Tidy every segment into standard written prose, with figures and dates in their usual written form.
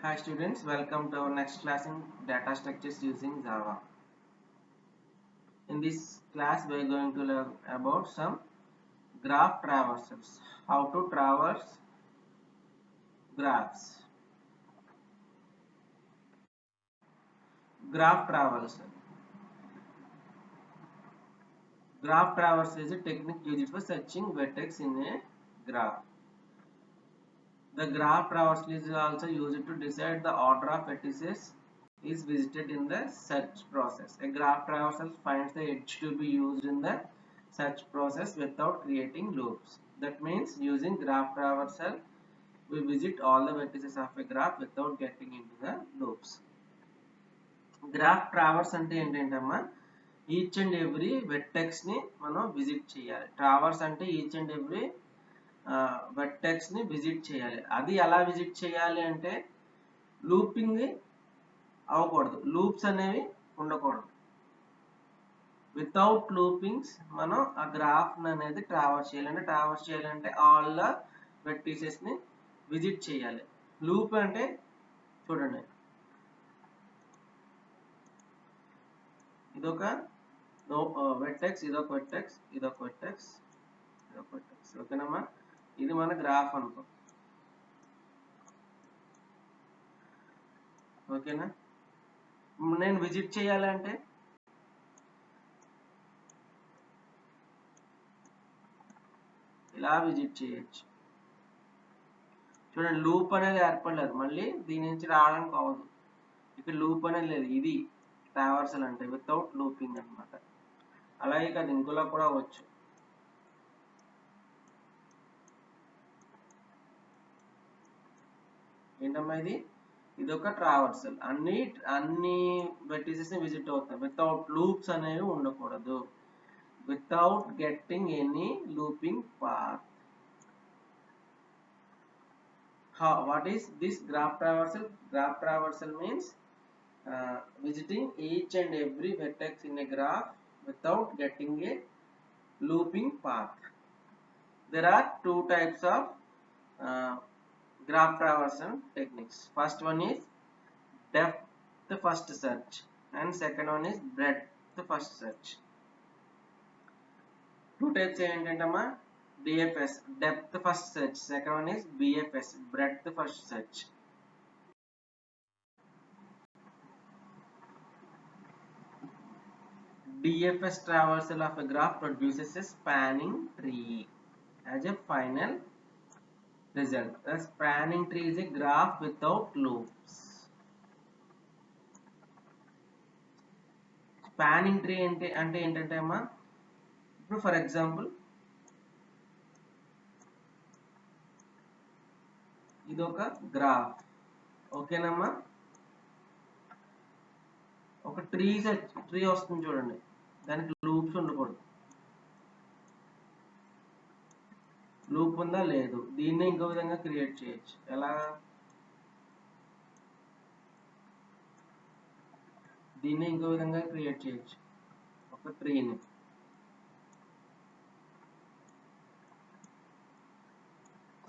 Hi students, welcome to our next class in data structures using Java. In this class we are going to learn about some graph traversals, how to traverse graphs. Graph traversal. Graph traversal is a technique used for searching vertex in a graph. The graph traversal is also used to decide the order of vertices is visited in the search process. A graph traversal finds the edge to be used in the search process without creating loops. That means using graph traversal, we visit all the vertices of a graph without getting into the loops. Graph traverse అంటే ఏంటంటమ్మా, each and every vertex ని మనం visit చేయాలి. Traverse అంటే each and every vertex ని visit చేయాలి. అది ఎలా visit చేయాలి అంటే లూపింగ్ అవ్వకూడదు, లూప్స్ అనేవి ఉండకూడదు. వితౌట్ లూపింగ్స్ మనం ఆ గ్రాఫ్ అనేది ట్రావర్స్ చేయాలంటే ఆల్ ద వెర్టిసెస్ ని విజిట్ చేయాలి. లూప్ అంటే చూడండి, ఇదొక వెర్టెక్స్, ఇదొక వెర్టెక్స్, ఇదొక వెర్టెక్స్, ఇదొక వెర్టెక్స్. ఓకేనమ్మా, ఇది మన గ్రాఫ్ అనుకో. ఓకేనా, నేను విజిట్ చేయాలంటే ఇలా విజిట్ చేయొచ్చు. చూడండి, లూప్ అనేది ఏర్పడలేదు, మళ్ళీ దీని నుంచి రావడానికి అవ్వదు. ఇక్కడ లూప్ అనేది లేదు. ఇది ట్రావర్సల్ అంటే వితౌట్ లూపింగ్ అనమాట. అలాగే కాదు, ఇంకోలా కూడా అవ్వచ్చు. ఏంటమ్మా ఇది, ఇదొక ట్రావర్సల్. అన్ని వెర్టిసెస్ ని విజిట్ అవుతాయి. వితౌట్ లూప్స్ అనేవి ఉండకూడదు. Without getting any looping path. What is this graph traversal? Graph traversal means visiting each and every vertex in a graph without getting a looping path. There are two types of graph traversal techniques. First one is depth first search and second one is breadth first search. Two types ఏంటంటమ్మా, DFS depth first search, second one is BFS breadth first search. DFS traversal of a graph produces a spanning tree as a final result. A spanning tree is a graph without loops. Spanning tree అంటే ఏంటంటే అమ్మా, ఇప్పుడు for example ఇదొక graph. ఓకేనమ్మా, ఒక tree వస్తుంది చూడండి, దానికి లూప్స్ ఉండకూడదు. లూప్ ఉందా లేదు, దీన్ని ఇంకో విధంగా క్రియేట్ చేయొచ్చు. ఎలా, దీన్ని ఇంకో విధంగా క్రియేట్ చేయొచ్చు. ఒక ట్రీని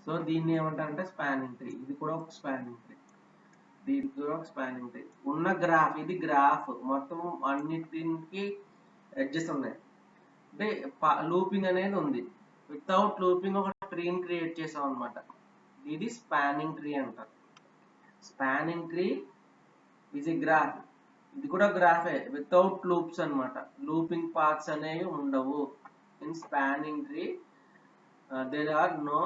సో దీన్ని ఏమంటారంటే స్పానింగ్ ట్రీ. ఇది కూడా ఒక స్పానింగ్ ట్రీ, దీనికి కూడా ఒక స్పానింగ్ ట్రీ. ఉన్న గ్రాఫ్, ఇది గ్రాఫ్ మొత్తం అన్నిటికి ఎడ్జెస్ ఉన్నాయి అంటే లూపింగ్ అనేది ఉంది. వితౌట్ లూపింగ్ ఒక ట్రీని క్రియేట్ చేసాం అనమాట. ఇది స్పానింగ్ ట్రీ అంటారు. Spanning tree is a graph. ఇది కూడా గ్రాఫే వితౌట్ లూప్స్ అనమాట. లూపింగ్ పాత్స్ అనేవి ఉండవు. In spanning tree there are no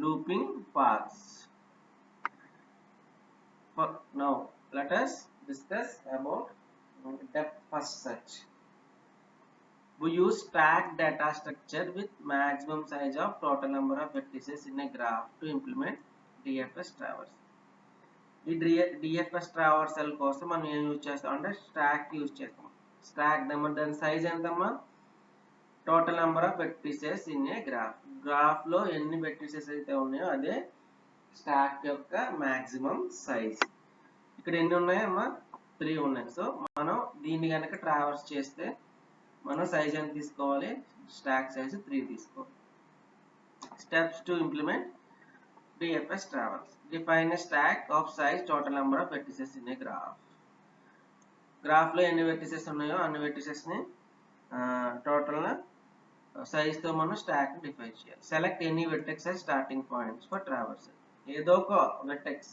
looping paths. Now let us discuss about depth first search. We use stacked data structure with maximum size of total number of vertices in a graph to implement DFS traversal. ఈ DFS traversal కోసం మనం ఏం use చేస్తాం అంటే stock use చేస్తాం. Stock number, దాని size ఎంతమ్మా, total number of vertices in a graph. Graph లో ఎన్ని వెర్టిసెస్ అయితే ఉన్నాయో అదే స్టాక్ యొక్క మాక్సిమం సైజ్. ఇక్కడ ఎన్ని ఉన్నాయమ్మా, 3 ఉన్నాయి. సో మనం దీన్ని కనుక ట్రావర్స్ చేస్తే మనం సైజ్ ఎంత తీసుకోవాలి, స్టాక్ సైజ్ 3 తీసుకోవాలి. Steps to implement DFS travels. Define a stack of size total number of vertices in a graph. Graph లో ఎన్ని వెర్టిసెస్ ఉన్నాయో అన్ని వెర్టిసెస్ ని టోటల్ సైజ్ తో మనం స్టాక్ ని డిఫైన్ చేయాలి. Select any vertex as starting points for traversal. ఏదో ఒక వెర్టెక్స్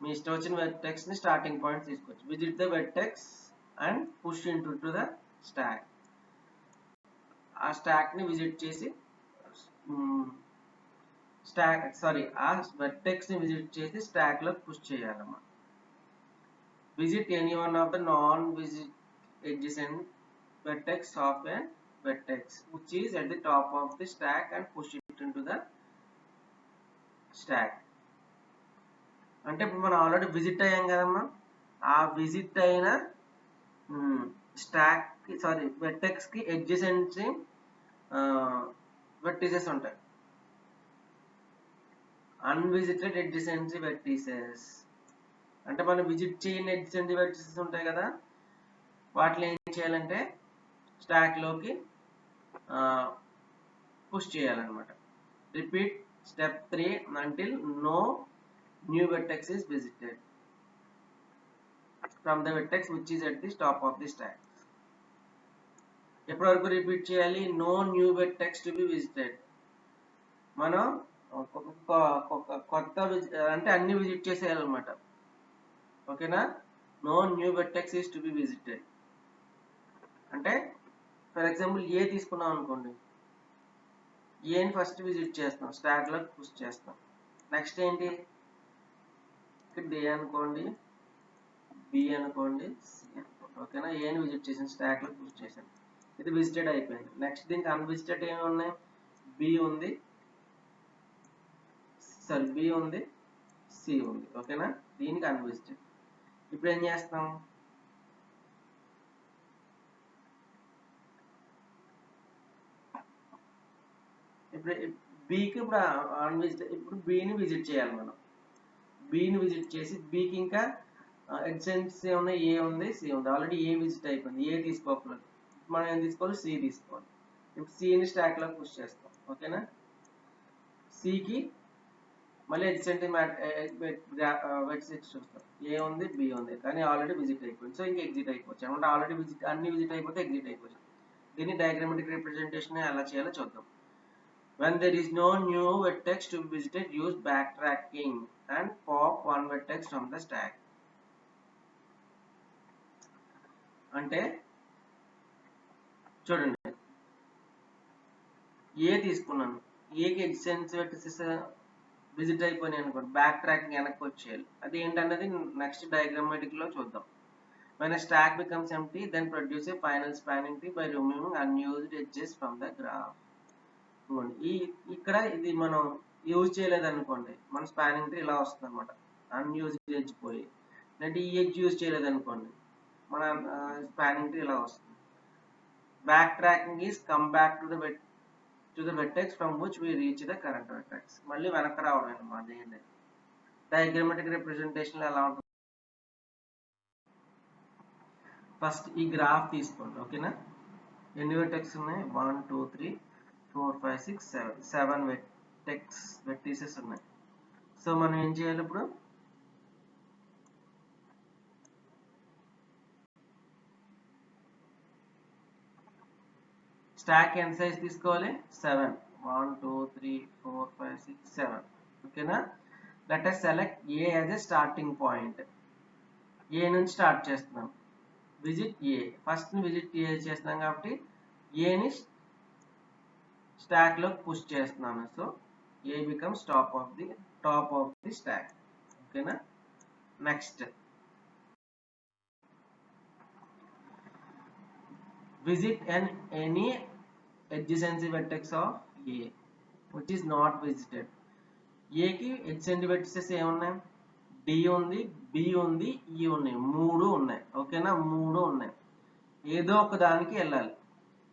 మీ ఇష్టం వచ్చిన వెర్టెక్స్ ని స్టార్టింగ్ పాయింట్ తీసుకోవచ్చు. Visit the vertex and push into the stock. ఆ స్టాక్ ని విజిట్ చేసి ఆ వెర్టెక్స్ ని విజిట్ చేసి స్టాక్ లో పుష్ చేయాలన్నమాట. Visit any one of the non visit adjacent vertex of a vertex which is at the top of the stack and push it into the stack. అంటే ఇప్పుడు మనం already visit అయ్యాం కదమ్మా, ఆ visit అయిన stock vertex కి adjacent vertices ఉంటాయి. అన్విజిటెడ్ adjacent vertices అంటే మనం విజిట్ చేయని ఎడ్జసెంట్ వెర్టిసెస్ ఉంటాయి కదా, వాటిని ఏం చేయాలంటే స్టాక్ లోకి పుష్ చేయాలన్నమాట. Repeat step 3 until no new vertex is visited from the vertex which is at the top of the stack. ఎప్పటి వరకు రిపీట్ చేయాలి? No new vertex to be visited. మనం కొత్త అంటే అన్ని విజిట్ చేసేయాలన్నమాట. ఓకేనా? No new vertex is to be visited అంటే ఫర్ ఎగ్జాంపుల్ ఏ తీసుకున్నాం అనుకోండి, ఏని ఫస్ట్ విజిట్ చేస్తాం, స్టాక్ లో పుష్ చేస్తాం. నెక్స్ట్ ఏంటి, డి అనుకోండి, బి అనుకోండి, సి అనుకోండి. ఓకేనా? ఏని విజిట్ చేసాను, స్టాక్ లో పుష్ చేశాను, ఇది విజిటెడ్ అయిపోయింది. నెక్స్ట్ దీనికి అన్విజిటెడ్ ఏమి ఉన్నాయి, బి ఉంది, బి ఉంది, సి ఉంది. ఓకేనా? దీనికి అన్విజిటెడ్. ఇప్పుడు ఏం చేస్తాం, ఇప్పుడు బికి ఇప్పుడు అన్విజిటెడ్, ఇప్పుడు బిని విజిట్ చేయాలి మనం. బిని విజిట్ చేసి బికి ఇంకా ఎడ్జెంట్స్ ఏమున్నాయి, ఏ ఉంది, సి ఉంది. ఆల్రెడీ ఏ విజిట్ అయిపోయింది, ఏ తీసుకోకూడదు. మనం ఏం తీసుకోవాలి, సి తీసుకోవాలి. ఇప్పుడు సిని స్టాక్ లో పుష్ చేస్తాం. ఓకేనా? సికి మళ్ళీ ఎడ్జెంట్ వెర్టిసెస్ చూస్తాం, ఏ ఉంది, బి ఉంది, కానీ ఆల్రెడీ విజిట్ అయిపోయింది. సో ఇంకా ఎగ్జిట్ అయిపోవచ్చు అనమాట. ఆల్రెడీ విజిట్ అన్ని విజిట్ అయిపోతే ఎగ్జిట్ అయిపోవచ్చు. దీన్ని డయాగ్రామాటిక్ రిప్రజెంటేషన్ ఎలా చేయాలో చూద్దాం. When there is no new vertex to be visited, use backtracking and pop one vertex from the stack. అంటే చూడండి, ఏ తీసుకున్నాను, ఏకి ఎడ్జసెంట్ వెర్టిసెస్ విజిట్ అయిపోయినాయి అనుకోండి, బ్యాక్ ట్రాకింగ్ వెనక్కి వచ్చేయాలి. అది ఏంటన్నది నెక్స్ట్ డయాగ్రామాటిక్ లో చూద్దాం. When a stack becomes empty, then produce a final spanning tree by removing unused edges from the graph. ఇక్కడ ఇది మనం యూజ్ చేయలేదు అనుకోండి, మన స్పానింగ్ ట్రీ ఇలా వస్తుంది అనమాట. అన్యూజ్డ్ ఎడ్జ్ పోయి, అంటే ఈ ఎడ్జ్ యూజ్ చేయలేదు అనుకోండి, మన స్పానింగ్ ట్రీ ఇలా వస్తుంది. Backtracking is come back to the vertex from which we reach the current vertex. మళ్ళీ వెనక్కి రావడం అనమాట. ఏంటి డయాగ్రామాటిక్ రిప్రజెంటేషన్ ఎలా ఉంటుంది, ఫస్ట్ ఈ గ్రాఫ్ తీసుకోండి. ఓకేనా? ఎన్ని వెర్టెక్స్ ఉన్నాయి, 1 2 3 4 5 6 7 వెర్టిసెస్ ఉన్నాయి. సో మనం ఏం చేయాలి, ఇప్పుడు స్టాక్ ఎంత సైజ్ తీసుకోవాలి, 7. 1 2 3 4 5 6 7. ఓకేనా? Let us select A as a starting point. A నుంచి స్టార్ట్ చేస్తున్నాం, visit A. First visit A చేస్తున్నాం కాబట్టి ఏని స్టాక్ లో పుష్ చేస్తున్నాను. So A becomes top of the stack. ఓకేనా? Next visit any adjacency vertex of A which is not visited. A కి adjacent vertices ఏమున్నాయి, D ఉంది, B ఉంది, E ఉన్నాయి, 3 ఉన్నాయి. ఓకేనా? 3 ఉన్నాయి. ఏదో ఒక దానికి వెళ్ళాలి.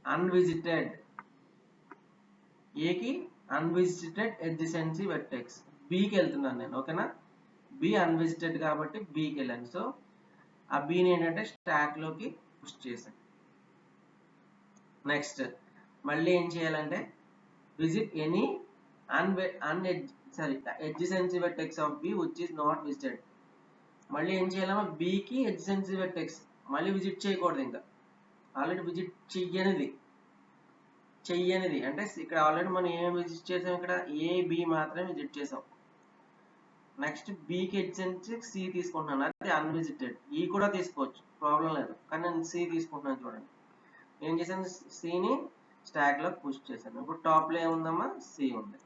అన్విజిటెడ్, ఏకి అన్విజిటెడ్ adjacency vertex, B కి వెళ్తున్నాను నేను. ఓకేనా? B అన్విజిటెడ్ కాబట్టి B కి వెళ్ళాను. సో ఆ B ని ఏంటంటే స్టాక్ లోకి పుష్ చేశాను. నెక్స్ట్ మళ్ళీ ఏం చేయాలంటే visit any sorry adjacency vertex of B which is not visited. మళ్ళీ ఏం చేయాలమ్మా, బీకి adjacency vertex మళ్ళీ విజిట్ చేయకూడదు, ఇంకా ఆల్రెడీ విజిట్ చెయ్యనిది అంటే ఇక్కడ ఆల్రెడీ మనం ఏమేమి విజిట్ చేసాం, ఇక్కడ ఏ బి మాత్రమే విజిట్ చేసాం. నెక్స్ట్ బీకి adjacency సి తీసుకుంటున్నాను, అది అన్విజిటెడ్. ఈ కూడా తీసుకోవచ్చు, ప్రాబ్లం లేదు, కానీ నేను సి తీసుకుంటున్నాను. చూడండి ఏం చేశాను, సిని స్టాక్ లో పుష్ చేశాను. ఇప్పుడు టాప్ లో ఏముందమ్మా, సి ఉంది.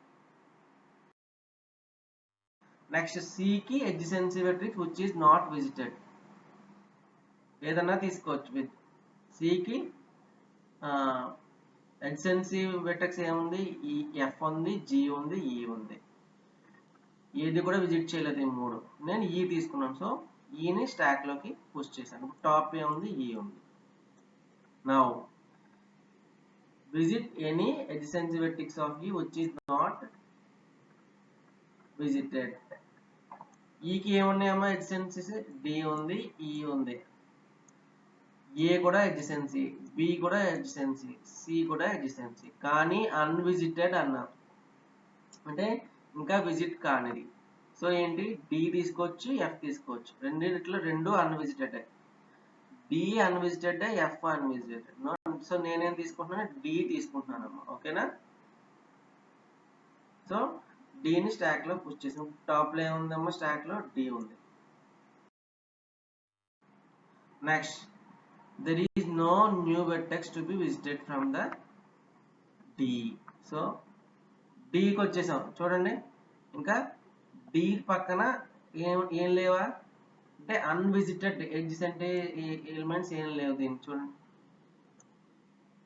నెక్స్ట్ సికి adjacency vertex which is not visited, ఏదన్నా తీసుకోవచ్చు. విత్ సికి adjacency vertex ఏముంది, ఈ ఎఫ్ ఉంది, జి ఉంది, ఈ ఉంది. ఏది కూడా విజిట్ చేయలేదు, ఈ మూడు. నేను ఈ తీసుకున్నాను, సో ఈని స్టాక్ లోకి పుష్ చేశాను. టాప్ ఏముంది, ఈ ఉంది. Now visit any adjacency vertex of E which is not visited. ఈకి ఏమున్నాయమ్మా adjacencies, డి ఉంది, ఈ ఉంది. ఏ కూడా adjacency, బి కూడా adjacency, సి కూడా adjacency, కానీ అన్విజిటెడ్ అన్నారు, అంటే ఇంకా విజిట్ కానిది. సో ఏంటి, డి తీసుకోవచ్చు, ఎఫ్ తీసుకోవచ్చు. రెండిట్లో రెండు unvisited. D unvisited, F unvisited. So నేనేం తీసుకుంటున్నాను, డి తీసుకుంటున్నానమ్మా. ఓకేనా, సో డిని స్టాక్ లో పుష్ చేసాం. టాప్ లో ఏముందమ్మా, స్టాక్ లో డి ఉంది. Next there is no new vertex to be visited from the D. So Dకి వచ్చేసాం. చూడండి ఇంకా D పక్కన ఏం లేవా అంటే అన్విజిటెడ్ ఎడ్జెస్ అంటే ఎలిమెంట్స్ ఏం లేవు దీనికి. చూడండి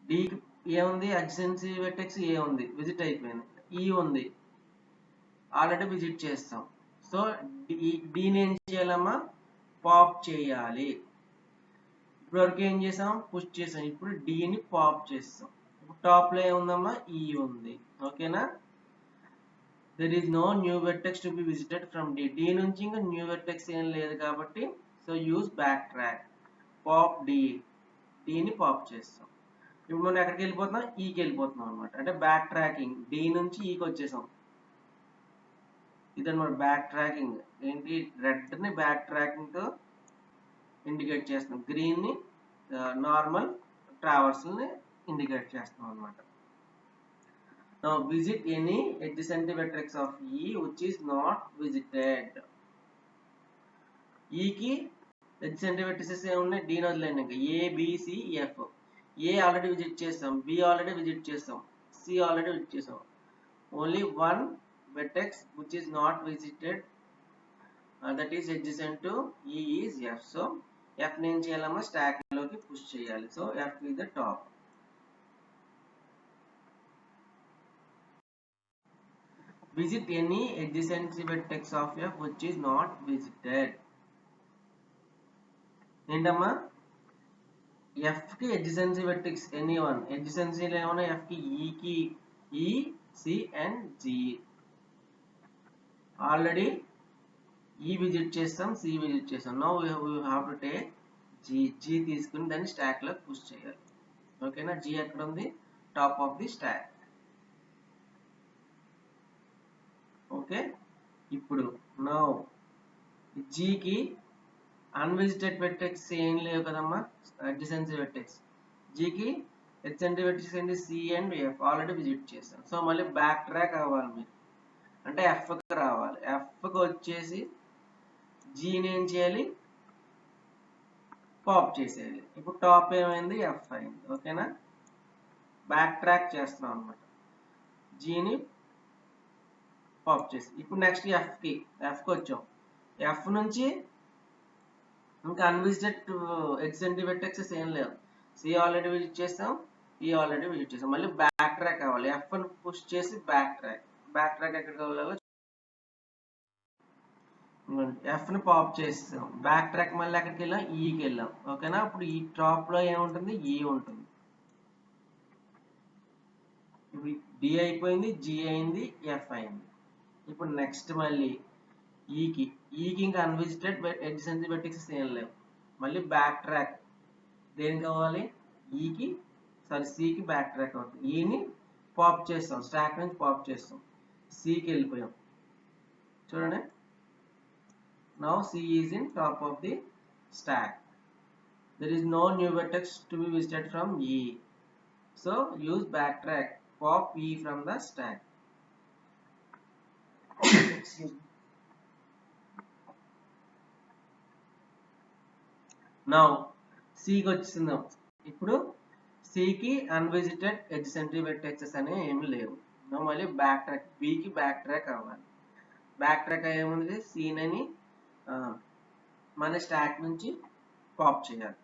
Dకి ఏముంది, అడ్జెన్సీ వెర్టెక్స్ ఏ ఉంది, విజిట్ అయిపోయింది. ఈ ఉంది, ఆల్రెడీ విజిట్ చేస్తాం. సో Dని ఏం చేయాలమ్మా, పాప్ చేయాలి. ఇప్పటివరకు ఏం చేసాం, పుష్ చేసాం. ఇప్పుడు డిని పాప్ చేస్తాం. ఇప్పుడు టాప్ లో ఏముందమ్మా, ఈ ఉంది. ఓకేనా, there is no new vertex to be visited from D. D నుంచి ఇంకా న్యూ వెర్టెక్స్ ఏం లేదు కాబట్టి so use back track, pop డిని పాప్ చేస్తాం. ఇప్పుడు మనం ఎక్కడికి వెళ్ళిపోతున్నాం, ఈకి వెళ్ళిపోతున్నాం అనమాట. అంటే బ్యాక్ ట్రాకింగ్, డి నుంచి ఈకి వచ్చేసాం. ఇదన్నమాట బ్యాక్ ట్రాకింగ్. ఏంటి, రెడ్ ని బ్యాక్ ట్రాకింగ్ తో ఇండికేట్ చేస్తాం, గ్రీన్ ని నార్మల్ ట్రావర్స్ ని ఇండికేట్ చేస్తాం అన్నమాట. Now visit any adjacent vertex of E which is not visited. E కి adjacent vertices ఏమున్నాయి, D ని వదిలేండి. ఇంకా A, B, C, F. A already visit చేస్తాం, B ఆల్రెడీ విజిట్ చేస్తాం, C ఆల్రెడీ విజిట్ చేస్తాం. Only one vertex which is not visited, that is adjacent to E is F. So F ని ఏం చేయాలమ్మా, స్టాక్ లోకి పుష్ చేయాలి. So F is the top. Visit any adjacent vertex of F which is not visited. ఏంటమ్మా, F కి adjacent vertex any one. adjacency లో ఏమన్నా F కి E, C and G. Already E visit చేస్తాం, C visit చేస్తాం. Now we have to take G తీసుకుని దాన్ని stock లో పుష్ చేయాలి. ఓకేనా, జీ ఎక్కడ ఉంది, top of the stack. Okay, ఇప్పుడు నౌ జీకి అన్విజిటెడ్ వెర్టెక్స్ ఏం లేవు కదమ్మా, అడ్జసెన్సీ వెర్టెక్స్. జీకి ఎడ్జసెన్సీ వెర్టెక్స్ ఏంటి, C and F already visit చేస్తాం. సో మళ్ళీ బ్యాక్ ట్రాక్ అవ్వాలి మీరు, అంటే ఎఫ్కి రావాలి. ఎఫ్కి వచ్చేసి జీని ఏం చేయాలి, పాప్ చేసేయాలి. ఇప్పుడు టాప్ ఏమైంది, ఎఫ్ అయింది. ఓకేనా, బ్యాక్ ట్రాక్ చేస్తున్నాం అనమాట. జీని పాప్ చేసి ఇప్పుడు నెక్స్ట్ ఎఫ్కి వచ్చాం. ఎఫ్ నుంచి ఇంకా అన్విజిటెడ్ ఎడ్జెసెంట్ వెర్టెక్సెస్ ఏం లేవు. సి ఆల్రెడీ విజిట్ చేస్తాం, ఈ ఆల్రెడీ విజిట్ చేస్తాం. మళ్ళీ బ్యాక్ ట్రాక్ కావాలి. ఎఫ్ ని పుష్ చేసి బ్యాక్ ట్రాక్ ఎక్కడికి వెళ్ళాలో ఎఫ్ ని పాప్ చేస్తాం. బ్యాక్ ట్రాక్ మళ్ళీ ఎక్కడికి వెళ్ళాం, ఈకి వెళ్ళాం. ఓకేనా, ఇప్పుడు ఈ టాప్ లో ఏముంటుంది, ఈ ఉంటుంది. ఇప్పుడు డి అయిపోయింది, జి అయింది, ఎఫ్ అయింది. ఇప్పుడు నెక్స్ట్ మళ్ళీ ఈకి ఇంకా అన్విజిటెడ్ ఎడ్జసెన్సీ వెర్టెక్సెస్ ఏం లేవు. మళ్ళీ బ్యాక్ ట్రాక్ దేనికి కావాలి, సికి బ్యాక్ ట్రాక్ అవుతుంది. ఈని పాప్ చేస్తాం, స్టాక్ నుంచి పాప్ చేస్తాం, సికి వెళ్ళిపోయాం. చూడండి. Now C is in top of the stack. There is no new vertex to be visited from E. So use backtrack. Pop E from the stack. Excuse me. Now C కి వచ్చిందాం. ఇప్పుడు C కి అన్విజిటెడ్ ఎడ్జసెంట్రీ వెర్టెక్సెస్ అనే ఏమి లేవు. మళ్ళీ back track B కి back track అవ్వాలి. Back track ఏముంది, C అని మన స్టాక్ నుంచి పాప్ చేయాలి.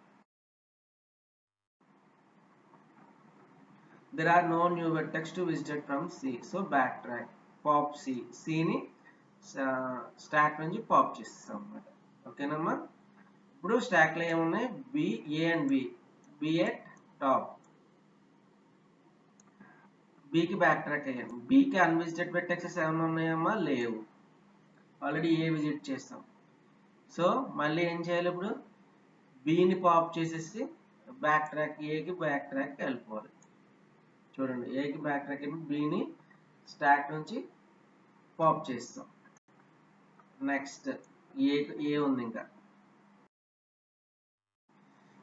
There are no new vertex to visited from C. So backtrack. Pop C. C ని స్టాక్ నుంచి పాప్ చేస్తాం అన్నమాట. ఓకేనమ్మా. ఇప్పుడు స్టాక్ లో ఏమున్నాయి, B, A and B. B at top. B కి బ్యాక్ ట్రాక్ అయ్యాను. B కి అన్విజిటెడ్ వెర్టెక్సెస్ ఏమైనా ఉన్నాయమ్మా, లేవు. ఆల్రెడీ A విజిట్ చేస్తాం. సో మళ్ళీ ఏం చేయాలి, ఇప్పుడు B ని పాప్ చేసేసి బ్యాక్ ట్రాక్ A కి బ్యాక్ ట్రాక్ వెళ్ళిపోవాలి. చూడండి, A కి బ్యాక్ ట్రాక్ B ని స్టాక్ నుంచి పాప్ చేస్తాం. నెక్స్ట్ A ఉంది, ఇంకా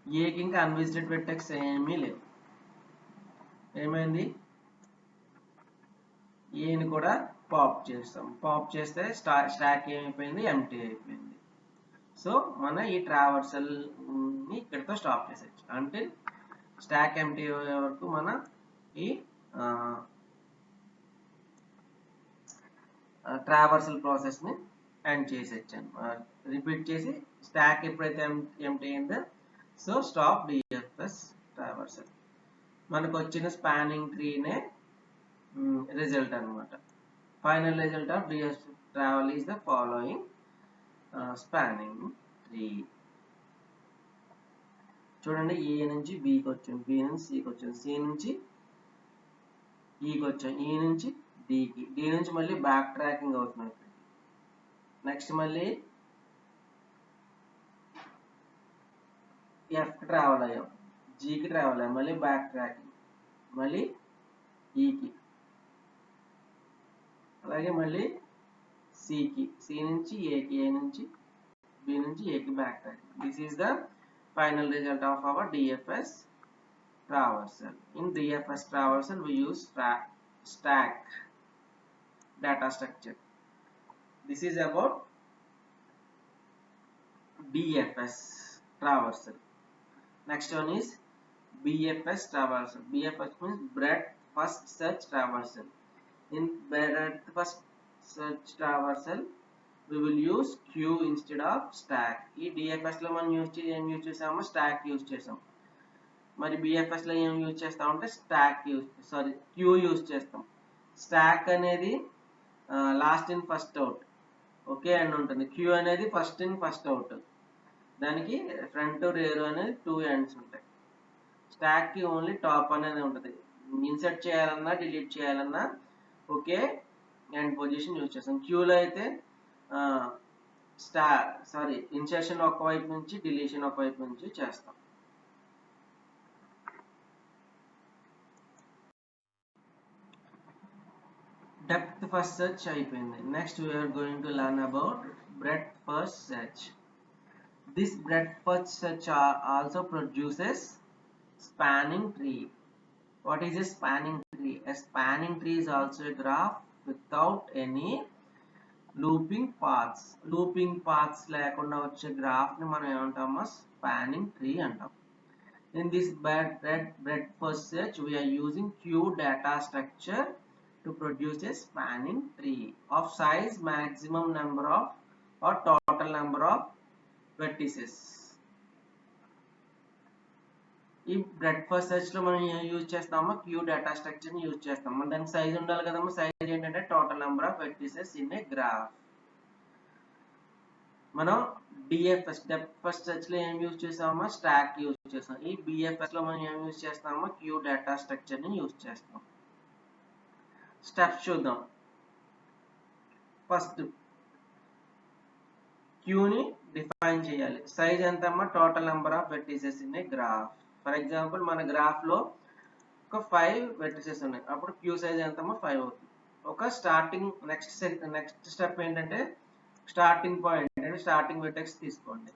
A కి ఇంకా అన్విజిటెడ్ వెర్టెక్స్ ఏమీ లేవు. ఏమైంది, A ని కూడా పాప్ చేస్తాం. పాప్ చేస్తే స్టాక్ ఏమైపోయింది, ఎంటీ అయిపోయింది. సో మన ఈ ట్రావర్సల్ ని ఇక్కడితో స్టాప్ చేసేయచ్చు. అంటే స్టాక్ ఎంటీ అయ్యే వరకు మన ఈ ట్రావర్సల్ ప్రాసెస్ ని ఎండ్ చేసేయచ్చు. రిపీట్ చేసి స్టాక్ ఎప్పుడైతే ఎంటీ అయిందో సో స్టాప్ డిఎఫ్ఎస్ ట్రావర్సల్. మనకు వచ్చిన స్పానింగ్ ట్రీనే రిజల్ట్ అనమాట. Final result of DF travel is the following spanning tree. చూడండి, ఏ నుంచి బికి వచ్చాం, బి నుంచి సికి వచ్చాం, సి నుంచి ఈకి వచ్చాం, ఈ నుంచి డికి, డి నుంచి మళ్ళీ బ్యాక్ ట్రాకింగ్ అవుతున్నాం. నెక్స్ట్ మళ్ళీ ఎఫ్కి ట్రావెల్ అయ్యాం, జీకి ట్రావెల్ అయ్యాం, మళ్ళీ బ్యాక్ ట్రాకింగ్, మళ్ళీ ఈకి, అలాగే మళ్ళీ సికి, సి నుంచి ఏకి, ఏ నుంచి బి నుంచి ఏకి back tracking. This is the final result of our DFS traversal. In DFS traversal we use stack data structure. This is about DFS traversal. Next one is BFS traversal. BFS means breadth first search traversal. In breadth first search traversal we will use queue instead of stack. ఈ DFS లో మనం ఏం use చేసామో stock use చేసాం. మరి BFS లో ఏం use చేస్తామంటే క్యూ యూజ్ చేస్తాం. స్టాక్ అనేది last in first out okay అని ఉంటుంది. క్యూ అనేది ఫస్ట్ ఇన్ ఫస్ట్ అవుట్. దానికి ఫ్రంట్ రేర్ అనేది 2 ఎండ్స్ ఉంటాయి. స్టాక్ కి ఓన్లీ టాప్ అనేది ఉంటుంది. ఇన్సర్ట్ చేయాలన్నా డిలీట్ చేయాలన్నా ఓకే ఎండ్ పొజిషన్ యూజ్ చేస్తాం. క్యూలో అయితే ఇన్సర్షన్ ఒక వైపు నుంచి డిలీషన్ ఒక వైపు నుంచి చేస్తాం. డెప్త్ ఫస్ట్ సెర్చ్ అయిపోయింది. Next we're going to learn about breadth first search. This breadth first search also produces spanning tree. What is a spanning tree? A spanning tree is also a graph without any looping paths లేకుండా వచ్చే graph ని మనం ఏమంటామో spanning tree అంటాం. In this breadth first search we are using queue data structure to produce a spanning tree of size maximum number of or total number of vertices. ఈ breadth first search లో మనం use చేస్తామో queue data structure ని use చేస్తాము. దానికి size ఉండాలి కదమ్మా. Size ఏంటంటే total number of vertices in a graph. మనం డిఎఫ్ఎస్ డెప్త్ ఫస్ట్ సెర్చ్ లో ఏం యూజ్ చేస్తామో స్టాక్ యూజ్ చేస్తాం. ఈ బిఎఫ్ఎస్ లో మనం ఏం యూజ్ చేస్తామో క్యూ డేటా స్ట్రక్చర్ ని యూజ్ చేస్తాం. స్టెప్స్ చూద్దాం. ఫస్ట్ క్యూని డిఫైన్ చేయాలి. సైజ్ ఎంతమ్మా? Total number of vertices in a graph. For example మన గ్రాఫ్ లో ఒక 5 వెర్టిసెస్ ఉన్నాయి. అప్పుడు క్యూ సైజ్ ఎంతమ్మా? 5 అవుతుంది. ఒక స్టార్టింగ్ నెక్స్ట్ స్టెప్ ఏంటంటే స్టార్టింగ్ పాయింట్ అంటే స్టార్టింగ్ వెర్టెక్స్ తీసుకోండి.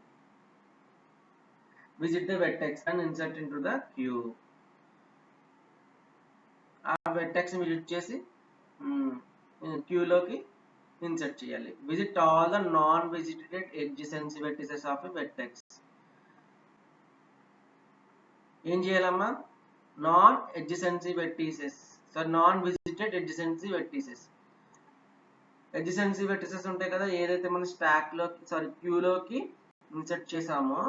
Visit the vertex and insert into the queue. ఆ వెర్టెక్స్ విజిట్ చేసి క్యూలోకి ఇన్సర్ట్ చేయాలి. Visit all the non visited adjacency vertices of a vertex. ఏం చేయాలమ్మా? Non adjacency vertices, non visited adjacency vertices. Adjacency vertices ఉంటాయి కదా, ఏదైతే మనం స్టాక్ లోకి క్యూలోకి ఇన్సర్ట్ చేసామో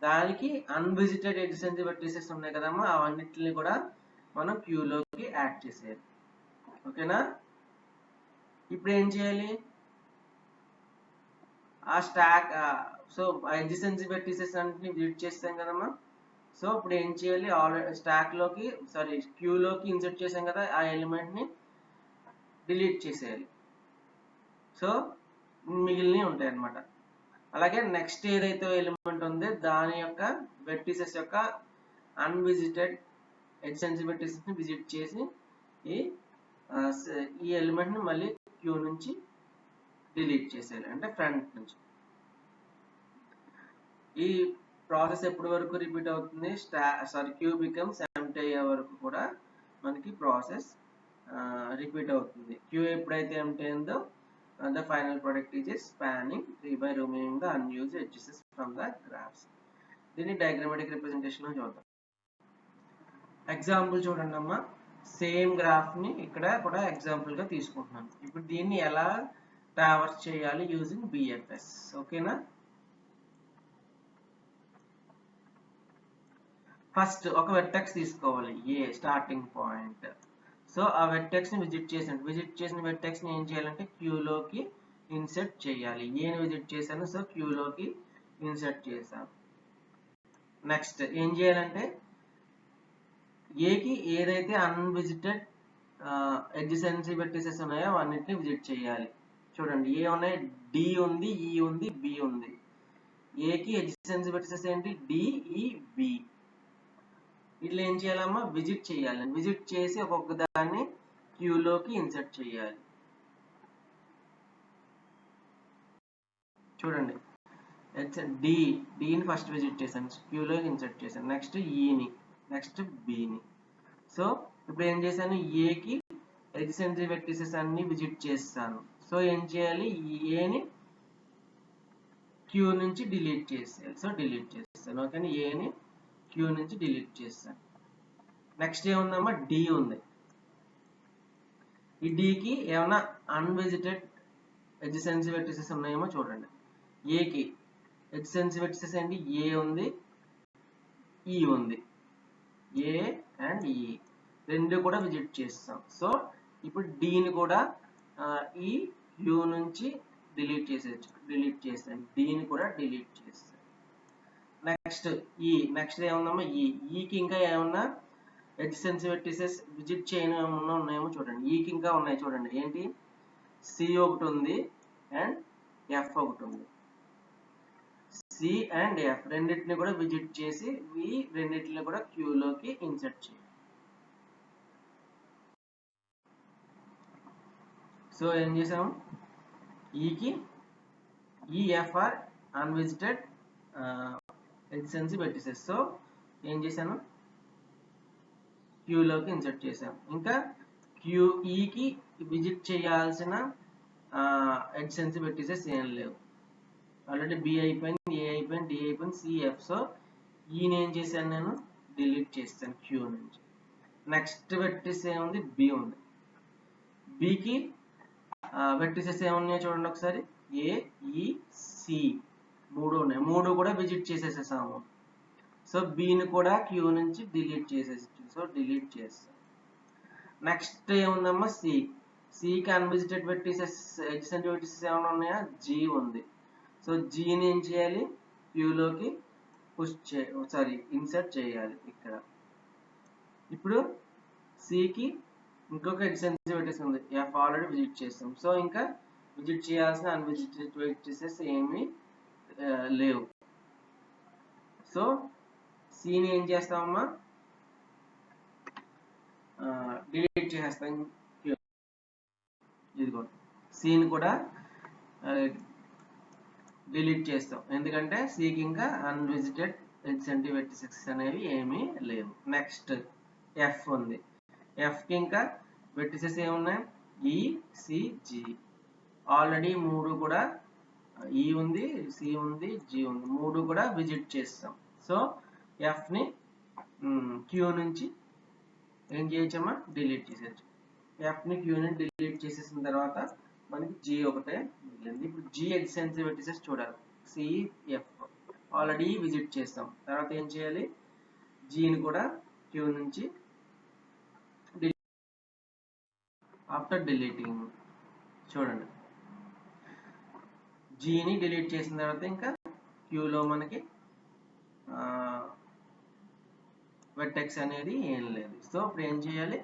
దానికి అన్విజిటెడ్ ఎడ్జసెన్సీ వెర్టిసెస్ ఉన్నాయి కదమ్మా, అవన్నిటిని కూడా మనం క్యూలోకి యాడ్ చేసేయాలి. ఓకేనా? ఇప్పుడు ఏం చేయాలి? ఆ స్టాక్ ఎడ్జసెన్సీ వెర్టిసెస్ అన్నిటిని విజిట్ చేస్తాం కదమ్మా. సో ఇప్పుడు ఏం చేయాలి? ఆల్రెడీ స్టాక్ లోకి క్యూలోకి ఇన్సర్ట్ చేసాం కదా, ఆ ఎలిమెంట్ ని డిలీట్ చేసేయాలి. సో మిగిలినవి ఉంటాయి అన్నమాట. అలాగే నెక్స్ట్ ఏదైతే ఎలిమెంట్ ఉందో దాని యొక్క వెర్టిసెస్ యొక్క అన్విజిటెడ్ ఎడ్జసెన్సీ వెర్టిసెస్ ని విజిట్ చేసి ఈ ఎలిమెంట్ ని మళ్ళీ క్యూ నుంచి డిలీట్ చేసేయాలి, అంటే ఫ్రంట్ నుంచి. ఈ ప్రాసెస్ ఎప్పటి వరకు రిపీట్ అవుతుంది? క్యూ బికమ్స్ ఎంప్టీ అయ్యే వరకు కూడా మనకి ప్రాసెస్ రిపీట్ అవుతుంది. క్యూ ఎప్పుడైతే ఎంప్టీ అయిందో the final product is spanning tree by removing the unused edges from the graphs. దీన్ని డయాగ్రామాటిక్ రిప్రజెంటేషన్ లో చూద్దాం. ఎగ్జాంపుల్ చూడండి అమ్మా, సేమ్ గ్రాఫ్ ని ఇక్కడ కూడా ఎగ్జాంపుల్ గా తీసుకుంటున్నాను. ఇప్పుడు దీన్ని ఎలా ట్రావర్స్ చేయాలి యూజింగ్ బిఎఫ్ఎస్. ఓకేనా? ఫస్ట్ ఒక వెర్టెక్స్ తీసుకోవాలి, ఏ స్టార్టింగ్ పాయింట్. సో ఆ వెర్టెక్స్ ని విజిట్ చేసిన వెర్టెక్స్ ని ఏం చేయాలంటే క్యూలోకి ఇన్సర్ట్ చేయాలి. ఏని విజిట్ చేశాను, సో క్యూలోకి ఇన్సర్ట్ చేశాను. నెక్స్ట్ ఏం చేయాలంటే ఏకి ఏదైతే అన్విజిటెడ్ ఎడ్జసెన్సీ వెర్టిసెస్ ఉన్నాయో అన్నిటిని విజిట్ చేయాలి. చూడండి, ఏ ఉన్నాయి, డి ఉంది, ఈ ఉంది, బి ఉంది. ఏకి ఎడ్జసెన్సీ వెర్టిసెస్ ఏంటి? డి, ఈ, బి. ఇట్లా ఏం చేయాలమ్మా? విజిట్ చేయాలి. విజిట్ చేసి ఒక్కొక్క దాన్ని క్యూలోకి ఇన్సర్ట్ చేయాలి. చూడండి, డిని ఫస్ట్ విజిట్ చేశాను, క్యూలోకి ఇన్సర్ట్ చేశాను. నెక్స్ట్ ఈని, నెక్స్ట్ బిని. సో ఇప్పుడు ఏం చేశాను? ఏకి ఎడ్జసెన్సీ వెర్టిసెస్ అన్ని విజిట్ చేస్తాను. సో ఏం చేయాలి? ఏని క్యూ నుంచి డిలీట్ చేసేయాలి. సో డిలీట్ చేస్తాను. ఓకేనా? ఏని క్యూ నుంచి డిలీట్ చేస్తాను. నెక్స్ట్ ఏముందమ్మా? డి ఉంది. ఈ డికి ఏమన్నా అన్విజిటెడ్ ఎడ్జసెన్సీ వెర్టిసెస్ ఉన్నాయేమో చూడండి. ఏకి ఎడ్జసెన్సీ వెర్టిసెస్ ఏంటి? ఏ ఉంది, ఈ ఉంది. ఏ అండ్ ఈ రెండు కూడా విజిట్ చేస్తాం. సో ఇప్పుడు డిని కూడా ఈ క్యూ నుంచి డిలీట్ చేస్తాను. డిని కూడా డిలీట్ చేస్తాను. నెక్స్ట్ నెక్స్ట్ ఏముందమ్మా? ఈకి ఇంకా ఏమన్నా ఎడ్జసెన్సీ వెర్టిసెస్ విజిట్ చేయని ఏమన్నా ఉన్నాయేమో చూడండి. ఈకి ఇంకా ఉన్నాయి చూడండి. ఏంటి? సి ఒకటి ఉంది అండ్ ఎఫ్ ఒకటి ఉంది. సి అండ్ ఎఫ్ రెండింటిని కూడా విజిట్ చేసి ఈ రెండింటిని కూడా క్యూలోకి ఇన్సర్ట్ చేయాలి. సో ఏం చేసాము? ఈకి F R అన్విజిటెడ్ adjacency vertices. So ఏం చేశాను? క్యూలోకి ఇన్సర్ట్ చేసాము. ఇంకా ఈకి విజిట్ చేయాల్సిన ఎడ్జసెన్సీ వెర్టిసెస్ ఏం లేవు. ఆల్రెడీ బి అయిపోయింది, ఏ అయిపోయింది, డి అయిపోయింది, సిఎఫ్. సో ఈని ఏం చేశాను? నేను డిలీట్ చేస్తాను క్యూ నుంచి. నెక్స్ట్ వెర్టిస్ ఏముంది? బి ఉంది. బికి వెర్టిసెస్ ఏమున్నాయో చూడండి ఒకసారి. ఏ, ఈ, సి మూడు ఉన్నాయి. మూడు కూడా విజిట్ చేసేసేసాము. సో బిని కూడా క్యూ నుంచి డిలీట్ చేసేసి, సో డిలీట్ చేస్తాం. నెక్స్ట్ ఏముందమ్మా? సికి అన్విజిటెడ్ వెర్టిసెస్ ఎడ్జసెంట్ వెర్టిసెస్ ఏమైనా ఉన్నాయా? జీ ఉంది. సో జీని ఏం చేయాలి? క్యూలోకి ఇన్సర్ట్ చేయాలి ఇక్కడ. ఇప్పుడు సికి ఇంకొక ఎడ్జసెన్సీ వెర్టిసెస్ ఉంది, ఎఫ్ ఆల్రెడీ విజిట్ చేస్తాం. సో ఇంకా విజిట్ చేయాల్సిన అన్విజిటెడ్ వెర్టిసెస్ ఏమీ లేవు. సో సిని ఏం చేస్తామమ్మా? డిలీట్ చేసేస్తాం. ఇదిగో సీని కూడా డిలీట్ చేస్తాం, ఎందుకంటే సికి ఇంకా అన్విజిటెడ్ ఎడ్జెంటివ్ వెర్టిసెస్ అనేవి ఏమీ లేవు. నెక్స్ట్ ఎఫ్ ఉంది. ఎఫ్కి ఇంకా వెర్టిసెస్ ఏమున్నాయి? ఈ, సి, జి. ఆల్రెడీ మూడు కూడా ఈ ఉంది, సి ఉంది, జి ఉంది, మూడు కూడా విజిట్ చేస్తాం. సో ఎఫ్ని క్యూ నుంచి ఏం చేయొచ్చమ్మా? డిలీట్ చేసేయచ్చు. ఎఫ్ని క్యూని డిలీట్ చేసేసిన తర్వాత మనకి జి ఒకటే మిగిలింది. ఇప్పుడు జి ఎడ్జెన్సీ వెర్టిసెస్ చూడాలి. సి, ఎఫ్ ఆల్రెడీ విజిట్ చేస్తాం. తర్వాత ఏం చేయాలి? జీని కూడా క్యూ నుంచి ఆఫ్టర్ డిలీటింగ్ చూడండి, జీని డిలీట్ చేసిన తర్వాత ఇంకా క్యూలో మనకి వెర్టెక్స్ అనేది ఏం లేదు. సో ఇప్పుడు ఏం చేయాలి?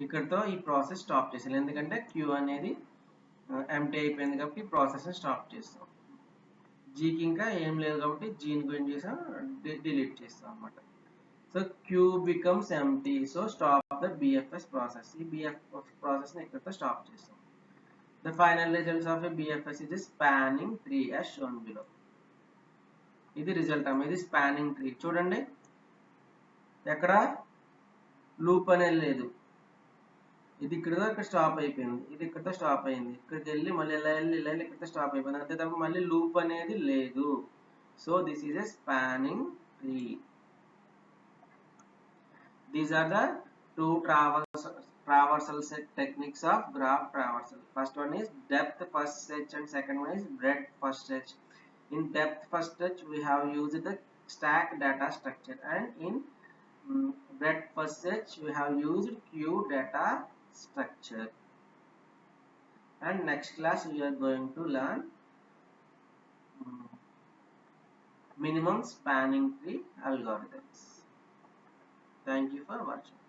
ఇక్కడతో ఈ ప్రాసెస్ స్టాప్ చేయాలి, ఎందుకంటే క్యూ అనేది ఎంటీ అయిపోయింది కాబట్టి ప్రాసెస్ని స్టాప్ చేస్తాం. జీకి ఇంకా ఏం లేదు కాబట్టి జీని ఏం చేసాం? డిలీట్ చేస్తాం అన్నమాట. So queue becomes empty. So stop the BFS process. ఈ బిఎఫ్ఎస్ ప్రాసెస్ని ఇక్కడతో స్టాప్ చేస్తాం. The final results of a BFS is spanning tree as shown below. ఇది రిజల్ట్ అమ్మ, ఇది స్పానింగ్ ట్రీ. చూడండి, ఎక్కడ లూప్ అనేది లేదు, ఇది ఇక్కడతో ఇక్కడ స్టాప్ అయిపోయింది, ఇది ఇక్కడతో స్టాప్ అయింది, ఇక్కడికి వెళ్ళి మళ్ళీ ఇలా వెళ్ళి ఇలా వెళ్ళి ఇక్కడతో స్టాప్ అయిపోయింది, అంతే తప్ప మళ్ళీ లూప్ అనేది లేదు. So this is a spanning tree. These are the two traversal set techniques of graph traversal. First one is depth first search and second one is breadth first search. In depth first search we have used the stack data structure, and in breadth first search we have used queue data structure. And next class we are going to learn minimum spanning tree algorithms. Thank you for watching.